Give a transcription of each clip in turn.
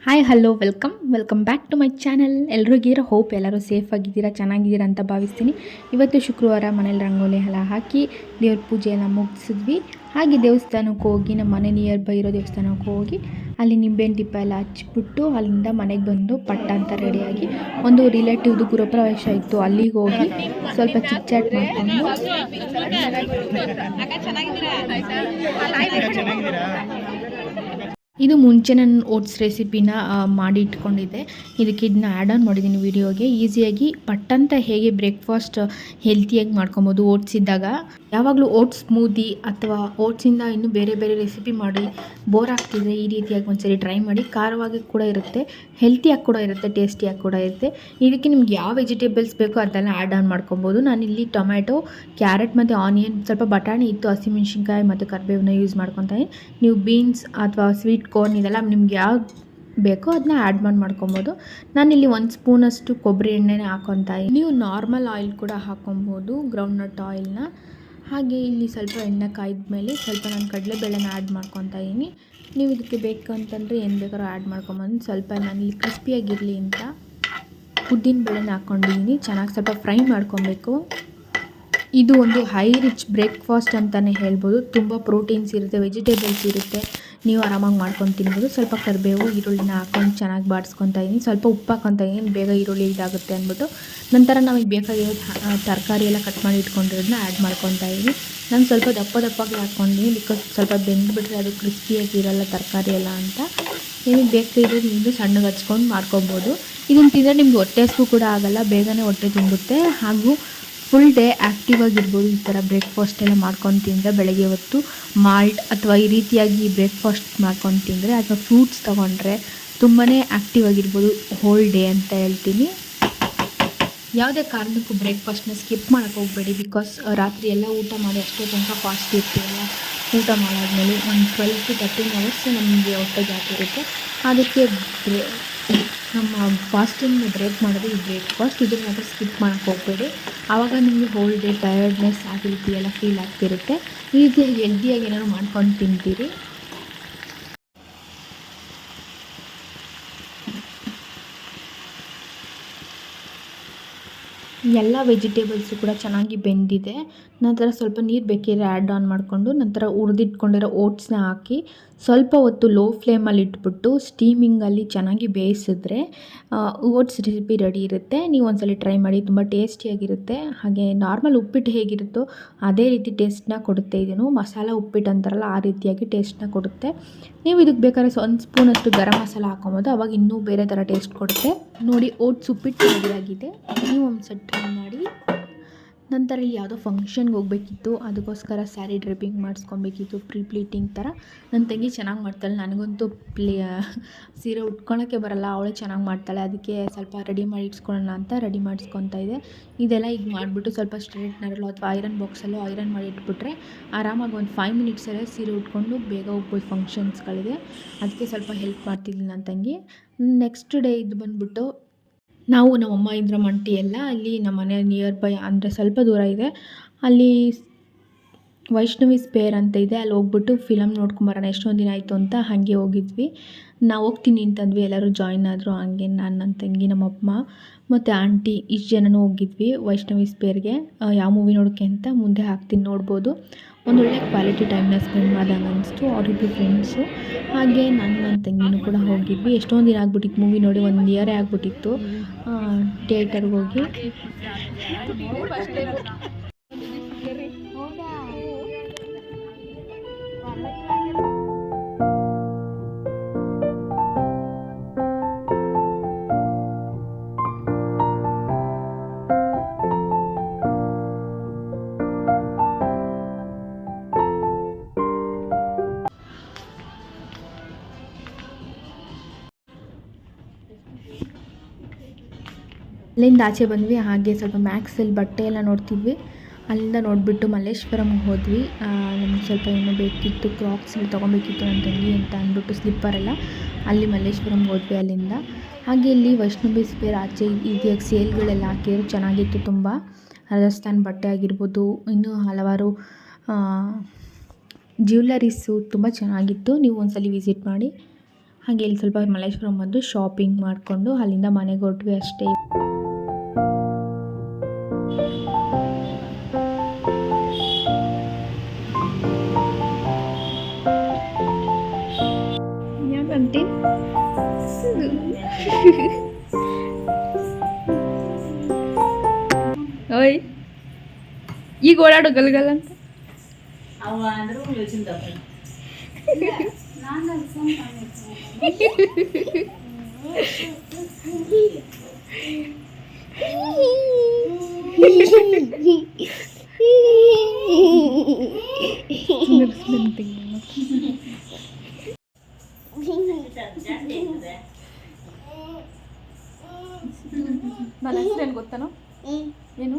Hi hello welcome back to my channel. ಎಲ್ರಿಗಿರೋ hope ಎಲ್ಲರೂ safe ಆಗಿದ್ದೀರಾ, ಚೆನ್ನಾಗಿದ್ದೀರಾ ಅಂತ ಭಾವಿಸ್ತೀನಿ. ಇವತ್ತು ಶುಕ್ರವಾರ ಮನೇಲಿ ರಂಗೋಲಿ ಎಲ್ಲ ಹಾಕಿ ದೇವ್ರ ಪೂಜೆ ಎಲ್ಲ ಮುಗಿಸಿದ್ವಿ. ಹಾಗೆ ದೇವಸ್ಥಾನಕ್ಕೆ ಹೋಗಿ ನಮ್ಮ ಮನೆ ನಿಯರ್ ಬೈ ಇರೋ ದೇವಸ್ಥಾನಕ್ಕೆ ಹೋಗಿ ಅಲ್ಲಿ ನಿಂಬೆಹಣ್ಣು ದೀಪ ಎಲ್ಲ ಹಚ್ಬಿಟ್ಟು ಅಲ್ಲಿಂದ ಮನೆಗೆ ಬಂದು ಪಟ್ಟ ಅಂತ ರೆಡಿಯಾಗಿ ಒಂದು ರಿಲೇಟಿವ್ದು ಗೃಹಪ್ರವೇಶ ಇತ್ತು, ಅಲ್ಲಿಗೆ ಹೋಗಿ ಸ್ವಲ್ಪ ಚಿಟ್ ಚಾಟ್ ಮಾಡಿಕೊಂಡು ಇದು ಮುಂಚೆ ನಾನು ಓಟ್ಸ್ ರೆಸಿಪಿನ ಮಾಡಿ ಇಟ್ಕೊಂಡಿದ್ದೆ. ಇದಕ್ಕೆ ಇದನ್ನ ಆ್ಯಡ್ ಆನ್ ಮಾಡಿದ್ದೀನಿ ವೀಡಿಯೋಗೆ. ಈಸಿಯಾಗಿ ಪಟ್ಟಂತ ಹೇಗೆ ಬ್ರೇಕ್ಫಾಸ್ಟ್ ಹೆಲ್ತಿಯಾಗಿ ಮಾಡ್ಕೊಬೋದು ಓಟ್ಸ್ ಇದ್ದಾಗ. ಯಾವಾಗಲೂ ಓಟ್ಸ್ ಸ್ಮೂದಿ ಅಥವಾ ಓಟ್ಸಿಂದ ಇನ್ನೂ ಬೇರೆ ಬೇರೆ ರೆಸಿಪಿ ಮಾಡಿ ಬೋರ್ ಆಗ್ತಿದ್ರೆ ಈ ರೀತಿಯಾಗಿ ಒಂದ್ಸರಿ ಟ್ರೈ ಮಾಡಿ. ಖಾರವಾಗಿ ಕೂಡ ಇರುತ್ತೆ, ಹೆಲ್ತಿಯಾಗಿ ಕೂಡ ಇರುತ್ತೆ, ಟೇಸ್ಟಿಯಾಗಿ ಕೂಡ ಇರುತ್ತೆ. ಇದಕ್ಕೆ ನಿಮ್ಗೆ ಯಾವ ವೆಜಿಟೇಬಲ್ಸ್ ಬೇಕೋ ಅದೆಲ್ಲ ಆ್ಯಡ್ ಆನ್ ಮಾಡ್ಕೊಬೋದು. ನಾನಿಲ್ಲಿ ಟೊಮ್ಯಾಟೊ, ಕ್ಯಾರೆಟ್ ಮತ್ತು ಆನಿಯನ್, ಸ್ವಲ್ಪ ಬಟಾಣಿ ಇತ್ತು, ಹಸಿಮೆಣ್ಸಿನ್ಕಾಯಿ ಮತ್ತು ಕರಿಬೇವನ್ನ ಯೂಸ್ ಮಾಡ್ಕೊತೀನಿ. ನೀವು ಬೀನ್ಸ್ ಅಥವಾ ಸ್ವೀಟ್ ಕಾರ್ನ್ ಇದೆಲ್ಲ ನಿಮ್ಗೆ ಯಾವ್ದು ಬೇಕೋ ಅದನ್ನ ಆ್ಯಡ್ ಮಾಡ್ಕೊಬೋದು. ನಾನಿಲ್ಲಿ 1 ಸ್ಪೂನಷ್ಟು ಕೊಬ್ಬರಿ ಎಣ್ಣೆನೇ ಹಾಕೊತಾ. ನೀವು ನಾರ್ಮಲ್ ಆಯಿಲ್ ಕೂಡ ಹಾಕೊಬೋದು, ಗ್ರೌಂಡ್ನಟ್ ಆಯಿಲ್ನ. ಹಾಗೆ ಇಲ್ಲಿ ಸ್ವಲ್ಪ ಎಣ್ಣೆ ಕಾಯ್ದ ಮೇಲೆ ಸ್ವಲ್ಪ ನಾನು ಕಡಲೆಬೇಳೆನ ಆ್ಯಡ್ ಮಾಡ್ಕೊತಾ ಇದ್ದೀನಿ. ನೀವು ಇದಕ್ಕೆ ಬೇಕು ಅಂತಂದರೆ ಏನು ಬೇಕಾದ್ರೂ ಆ್ಯಡ್ ಮಾಡ್ಕೊಬೋದು. ಸ್ವಲ್ಪ ನಾನಿಲ್ಲಿ ಕ್ರಿಸ್ಪಿಯಾಗಿರಲಿ ಅಂತ ಉದ್ದಿನ ಬೇಳೆನ ಹಾಕ್ಕೊಂಡಿದ್ದೀನಿ. ಚೆನ್ನಾಗಿ ಸ್ವಲ್ಪ ಫ್ರೈ ಮಾಡ್ಕೊಬೇಕು. ಇದು ಒಂದು ಹೈ ರಿಚ್ ಬ್ರೇಕ್ಫಾಸ್ಟ್ ಅಂತಲೇ ಹೇಳ್ಬೋದು. ತುಂಬ ಪ್ರೋಟೀನ್ಸ್ ಇರುತ್ತೆ, ವೆಜಿಟೇಬಲ್ಸ್ ಇರುತ್ತೆ, ನೀವು ಆರಾಮಾಗಿ ಮಾಡ್ಕೊಂಡು ತಿನ್ಬೋದು. ಸ್ವಲ್ಪ ಕರಿಬೇವು, ಈರುಳ್ಳಿನ ಹಾಕ್ಕೊಂಡು ಚೆನ್ನಾಗಿ ಬಾಡಿಸ್ಕೊತಾ ಇದ್ದೀನಿ. ಸ್ವಲ್ಪ ಉಪ್ಪು ಹಾಕ್ಕೊತಾ ಇದ್ದೀನಿ, ಬೇಗ ಈರುಳ್ಳಿ ಇದಾಗುತ್ತೆ ಅಂದ್ಬಿಟ್ಟು. ನಂತರ ನಮಗೆ ಬೇಕಾಗಿರೋ ತರಕಾರಿ ಎಲ್ಲ ಕಟ್ ಮಾಡಿ ಇಟ್ಕೊಂಡಿರೋದನ್ನ ಆ್ಯಡ್ ಮಾಡ್ಕೊತಾ ಇದ್ದೀನಿ. ನಾನು ಸ್ವಲ್ಪ ದಪ್ಪಗೆ ಹಾಕ್ಕೊಂಡಿದ್ದೀನಿ, ಬಿಕಾಸ್ ಸ್ವಲ್ಪ ಬೆಂದ್ಬಿಟ್ರೆ ಅದು ಕ್ರಿಸ್ಪಿಯಾಗಿ ಇರೋಲ್ಲ ತರಕಾರಿ ಎಲ್ಲ ಅಂತ. ನಿಮಗೆ ಬೇಕಾಗಿರೋದು ನಿಮ್ಮದು ಸಣ್ಣಗೆ ಹಚ್ಕೊಂಡು ಮಾಡ್ಕೊಬೋದು. ಇದನ್ನು ತಿಂದರೆ ನಿಮ್ಗೆ ಹೊಟ್ಟೆ ಹಸಿವು ಕೂಡ ಆಗೋಲ್ಲ, ಬೇಗನೆ ಹೊಟ್ಟೆ ತುಂಬುತ್ತೆ. ಹಾಗೂ ಫುಲ್ ಡೇ ಆ್ಯಕ್ಟಿವ್ ಆಗಿರ್ಬೋದು. ಈ ಥರ ಬ್ರೇಕ್ಫಾಸ್ಟ್ ಎಲ್ಲ ಮಾಡ್ಕೊಂಡು ತಿಂದರೆ ಬೆಳಗ್ಗೆ ಹೊತ್ತು ಮಾಲ್ಟ್ ಅಥವಾ ಈ ರೀತಿಯಾಗಿ ಬ್ರೇಕ್ಫಾಸ್ಟ್ ಮಾಡ್ಕೊಂಡು ತಿಂದರೆ ಅಥವಾ ಫ್ರೂಟ್ಸ್ ತೊಗೊಂಡ್ರೆ ತುಂಬಾ ಆ್ಯಕ್ಟಿವ್ ಆಗಿರ್ಬೋದು ಹೋಲ್ ಡೇ ಅಂತ ಹೇಳ್ತೀನಿ. ಯಾವುದೇ ಕಾರಣಕ್ಕೂ ಬ್ರೇಕ್ಫಾಸ್ಟ್ನ ಸ್ಕಿಪ್ ಮಾಡೋಕ್ಕೆ ಹೋಗಬೇಡಿ. ಬಿಕಾಸ್ ರಾತ್ರಿ ಎಲ್ಲ ಊಟ ಮಾಡಿ ಅಷ್ಟೇ ತನಕ ಫಾಸ್ಟ್ ಇರ್ತೀವಲ್ಲ, ಊಟ ಮಾಡಾದ್ಮೇಲೆ ಒಂದು 12 to 13 hours ನಮಗೆ ಹೊಟ್ಟೆ ಗ್ಯಾಪ್ ಇರುತ್ತೆ. ಅದಕ್ಕೆ ನಮ್ಮ ಫಾಸ್ಟಿಂಗ್ ಬ್ರೇಕ್ ಮಾಡೋದು ಈ ಬ್ರೇಕ್ಫಾಸ್ಟ್. ಇದನ್ನು ಮಾತ್ರ ಸ್ಕಿಪ್ ಮಾಡೋಕ್ಕೆ ಹೋಗಬೇಡಿ. ಆವಾಗ ನಿಮಗೆ ಹೋಲ್ ಡೇ ಟಯರ್ಡ್ನೆಸ್ ಆ ರೀತಿ ಎಲ್ಲ ಫೀಲ್ ಆಗ್ತಿರುತ್ತೆ. ಈ ರೀತಿ ಹೆಲ್ದಿಯಾಗಿ ಏನಾದ್ರು ಮಾಡ್ಕೊಂಡು ತಿಂತೀರಿ. ಎಲ್ಲ ವೆಜಿಟೇಬಲ್ಸು ಕೂಡ ಚೆನ್ನಾಗಿ ಬೆಂದಿದೆ. ನಂತರ ಸ್ವಲ್ಪ ನೀರು ಬೇಕಿದ್ರೆ ಆ್ಯಡ್ ಆನ್ ಮಾಡಿಕೊಂಡು ನಂತರ ಹುರಿದಿಟ್ಕೊಂಡಿರೋ ಓಟ್ಸ್ನ ಹಾಕಿ ಸ್ವಲ್ಪ ಹೊತ್ತು ಲೋ ಫ್ಲೇಮಲ್ಲಿ ಇಟ್ಬಿಟ್ಟು ಸ್ಟೀಮಿಂಗಲ್ಲಿ ಚೆನ್ನಾಗಿ ಬೇಯಿಸಿದ್ರೆ ಓಟ್ಸ್ ರೆಸಿಪಿ ರೆಡಿ ಇರುತ್ತೆ. ನೀವು ಒಂದ್ಸಲ ಟ್ರೈ ಮಾಡಿ, ತುಂಬ ಟೇಸ್ಟಿಯಾಗಿರುತ್ತೆ. ಹಾಗೆ ನಾರ್ಮಲ್ ಉಪ್ಪಿಟ್ಟು ಹೇಗಿರುತ್ತೋ ಅದೇ ರೀತಿ ಟೇಸ್ಟ್ನ ಕೊಡುತ್ತೆ. ಇದನ್ನು ಮಸಾಲ ಉಪ್ಪಿಟ್ಟು ಅಂತಾರಲ್ಲ ಆ ರೀತಿಯಾಗಿ ಟೇಸ್ಟ್ನ ಕೊಡುತ್ತೆ. ನೀವು ಇದಕ್ಕೆ ಬೇಕಾದ್ರೆ 1 ಸ್ಪೂನಷ್ಟು ಗರಂ ಮಸಾಲ ಹಾಕೊಬೋದು, ಅವಾಗ ಇನ್ನೂ ಬೇರೆ ಥರ ಟೇಸ್ಟ್ ಕೊಡುತ್ತೆ. ನೋಡಿ, ಓಟ್ಸ್ ಉಪ್ಪಿಟ್ಟು ರೆಡಿಯಾಗಿದೆ. ನೀವು ಒಂದು ಸೆಟ್ ಟ್ರೈ ಮಾಡಿ. ನಂತರ ಇಲ್ಲಿ ಯಾವುದೋ ಫಂಕ್ಷನ್ಗೆ ಹೋಗಬೇಕಿತ್ತು, ಅದಕ್ಕೋಸ್ಕರ ಸ್ಯಾರಿ ಡ್ರಿಪ್ಪಿಂಗ್ ಮಾಡಿಸ್ಕೊಬೇಕಿತ್ತು, ಪ್ಲೀಟಿಂಗ್ ಥರ. ನನ್ನ ತಂಗಿ ಚೆನ್ನಾಗಿ ಮಾಡ್ತಾಳೆ, ನನಗಂತೂ ಸೀರೆ ಉಟ್ಕೊಳಕ್ಕೆ ಬರಲ್ಲ, ಅವಳೇ ಚೆನ್ನಾಗಿ ಮಾಡ್ತಾಳೆ. ಅದಕ್ಕೆ ಸ್ವಲ್ಪ ರೆಡಿ ಮಾಡಿ ಇಟ್ಸ್ಕೊಳ್ಳೋಣ ಅಂತ ರೆಡಿ ಮಾಡಿಸ್ಕೊತಾ ಇದೆ. ಇದೆಲ್ಲ ಈಗ ಮಾಡಿಬಿಟ್ಟು ಸ್ವಲ್ಪ ಸ್ಟ್ರೇಟ್ನರಲ್ಲೋ ಅಥವಾ ಐರನ್ ಬಾಕ್ಸಲ್ಲೋ ಐರನ್ ಮಾಡಿ ಇಟ್ಬಿಟ್ರೆ ಆರಾಮಾಗಿ ಒಂದು 5 ಮಿನಿಟ್ಸಲ್ಲೇ ಸೀರೆ ಉಟ್ಕೊಂಡು ಬೇಗ ಹೋಗ್ಬೋದು ಫಂಕ್ಷನ್ಸ್ಗಳಿಗೆ. ಅದಕ್ಕೆ ಸ್ವಲ್ಪ ಹೆಲ್ಪ್ ಮಾಡ್ತಿದ್ದಿಲ್ಲ ನನ್ನ ತಂಗಿ. ನೆಕ್ಸ್ಟ್ ಡೇ ಇದು ಬಂದುಬಿಟ್ಟು ನಾವು ನಮ್ಮಮ್ಮ ಇಂದ್ರ ಮಂಟಿ ಎಲ್ಲ ಅಲ್ಲಿ ನಮ್ಮ ಮನೆ ನಿಯರ್ ಬೈ ಅಂದರೆ ಸ್ವಲ್ಪ ದೂರ ಇದೆ, ಅಲ್ಲಿ ವೈಷ್ಣವಿ ಸ್ಪೇರ್ ಅಂತ ಇದೆ. ಅಲ್ಲಿ ಹೋಗ್ಬಿಟ್ಟು ಫಿಲಮ್ ನೋಡ್ಕೊಂಬರೋಣ, ಎಷ್ಟೊಂದು ದಿನ ಆಯಿತು ಅಂತ ಹಾಗೆ ಹೋಗಿದ್ವಿ. ನಾವು ಹೋಗ್ತೀನಿ ಅಂತಂದ್ವಿ, ಎಲ್ಲರೂ ಜಾಯಿನ್ ಆದರು. ಹಂಗೆ ನಾನು, ನನ್ನ ತಂಗಿ, ನಮ್ಮಮ್ಮ ಮತ್ತು ಆಂಟಿ ಇಷ್ಟು ಜನನೂ ಹೋಗಿದ್ವಿ ವೈಷ್ಣವಿ ಸ್ಪೇರ್ಗೆ. ಯಾವ ಮೂವಿ ನೋಡೋಕ್ಕೆ ಅಂತ ಮುಂದೆ ಹಾಕ್ತೀನಿ, ನೋಡ್ಬೋದು. ಒಂದೊಳ್ಳೆ ಕ್ವಾಲಿಟಿ ಟೈಮ್ನ ಸ್ಪೆಂಡ್ ಮಾಡ್ದಂಗೆ ಅನಿಸ್ತು. ಅವರಿಬ್ಬರು ಫ್ರೆಂಡ್ಸು. ಹಾಗೆ ನನ್ನ ತಂಗಿನೂ ಕೂಡ ಹೋಗಿದ್ವಿ. ಎಷ್ಟೊಂದು ದಿನ ಆಗ್ಬಿಟ್ಟಿತ್ತು ಮೂವಿ ನೋಡಿ, 1 ಇಯರೇ ಆಗ್ಬಿಟ್ಟಿತ್ತು ಥಿಯೇಟರ್ಗೆ ಹೋಗಿ. ಅಲ್ಲಿಂದ ಆಚೆ ಬಂದ್ವಿ. ಹಾಗೆ ಸ್ವಲ್ಪ ಮ್ಯಾಕ್ಸಲ್ಲಿ ಬಟ್ಟೆ ಎಲ್ಲ ನೋಡ್ತಿದ್ವಿ. ಅಲ್ಲಿಂದ ನೋಡಿಬಿಟ್ಟು ಮಲ್ಲೇಶ್ವರಂಗೆ ಹೋದ್ವಿ. ನಮಗೆ ಸ್ವಲ್ಪ ಏನೋ ಬೇಕಿತ್ತು, ಕ್ರಾಕ್ಸ್ ಎಲ್ಲ ತೊಗೊಬೇಕಿತ್ತು ನನ್ನ ತಂಗಿ ಅಂತ ಅಂದ್ಬಿಟ್ಟು ಸ್ಲಿಪ್ಪರೆಲ್ಲ. ಅಲ್ಲಿ ಮಲ್ಲೇಶ್ವರಂಗೆ ಹೋದ್ವಿ ಅಲ್ಲಿಂದ. ಹಾಗೆ ಇಲ್ಲಿ ವೈಷ್ಣವಿ ಸ್ಪೇರ್ ಆಚೆ ಇದೆಯಾಗಿ ಸೇಲ್ಗಳೆಲ್ಲ ಹಾಕಿದ್ರು, ಚೆನ್ನಾಗಿತ್ತು ತುಂಬ. ರಾಜಸ್ಥಾನ್ ಬಟ್ಟೆ ಆಗಿರ್ಬೋದು, ಇನ್ನೂ ಹಲವಾರು ಜ್ಯುವೆಲರೀಸು ತುಂಬ ಚೆನ್ನಾಗಿತ್ತು. ನೀವು ಒಂದ್ಸಲ ವಿಸಿಟ್ ಮಾಡಿ. ಹಾಗೆ ಇಲ್ಲಿ ಸ್ವಲ್ಪ ಮಲ್ಲೇಶ್ವರಂ ಬಂದು ಶಾಪಿಂಗ್ ಮಾಡಿಕೊಂಡು ಅಲ್ಲಿಂದ ಮನೆಗೆ ಹೊರಟ್ವಿ ಅಷ್ಟೇ. ಯಾಕಂತೆ ಓಯ್ ಈಗ ಓಡಾಡೋ ಗಲ್ಗಲ್ ಅಂತ ನನ್ನ ಹೆಸರೇನು ಗೊತ್ತಾನೋ? ಏನು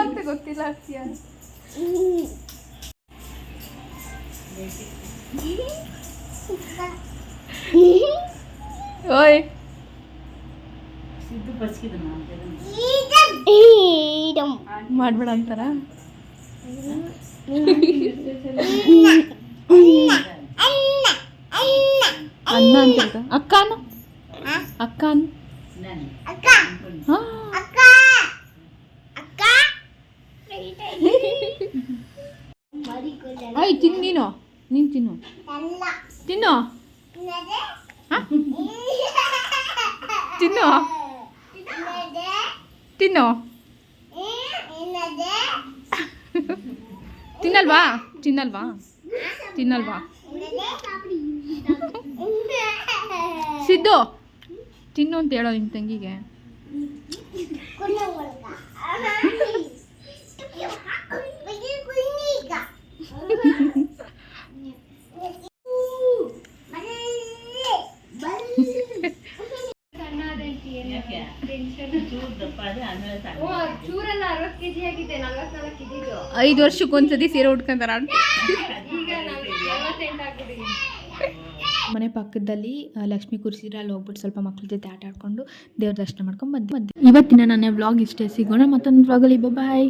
ಅಂತ ಗೊತ್ತಿಲ್ಲ ಅಕ್ಷಯ. ಓಯ್ ಮಾಡ್ಬೇಡ ಅಂತಾರ. ಅನ್ನ ಅಂತ ಅಕ್ಕನು ಅಕ್ಕನು ಆಯ್ ತಿನ್ನು ನೀನು ತಿನ್ನು ತಿನ್ನು ತಿನ್ನು ತಿನ್ನು ತಿನ್ನಲ್ವಾ ತಿನ್ನಲ್ವಾ ಸಿದ್ದು ತಿನ್ನು ಅಂತ ಹೇಳೋ ನಿಮ್ಮ ತಂಗಿಗೆ. ಚೂರಲ್ಲ 60 kg ಆಗಿದೆ, 44 ಇದ್ದಿದ್ದು. 5 ವರ್ಷಕ್ಕೊಂದ್ಸತಿ ಸೀರೆ ಉಟ್ಕೊಂತಾರ. ಈಗ 48 ಆಗ್ಬಿಟ್ಟಿದೆ. ಮನೆ ಪಕ್ಕದಲ್ಲಿ ಲಕ್ಷ್ಮೀ ಕೂರಿಸಿದ್ರೆ ಅಲ್ಲಿ ಹೋಗ್ಬಿಟ್ಟು ಸ್ವಲ್ಪ ಮಕ್ಳ ಜೊತೆ ಆಟ ಆಡ್ಕೊಂಡು ದೇವ್ರ ದರ್ಶನ ಮಾಡ್ಕೊಂಡು ಬಂದೆ. ಇವತ್ತಿನ ನನ್ನ ವ್ಲಾಗ್ ಇಷ್ಟೇ. ಸಿಗೋಣ ಮತ್ತೊಂದು ವ್ಲಾಗಲ್ಲಿ. ಬಾಯ್.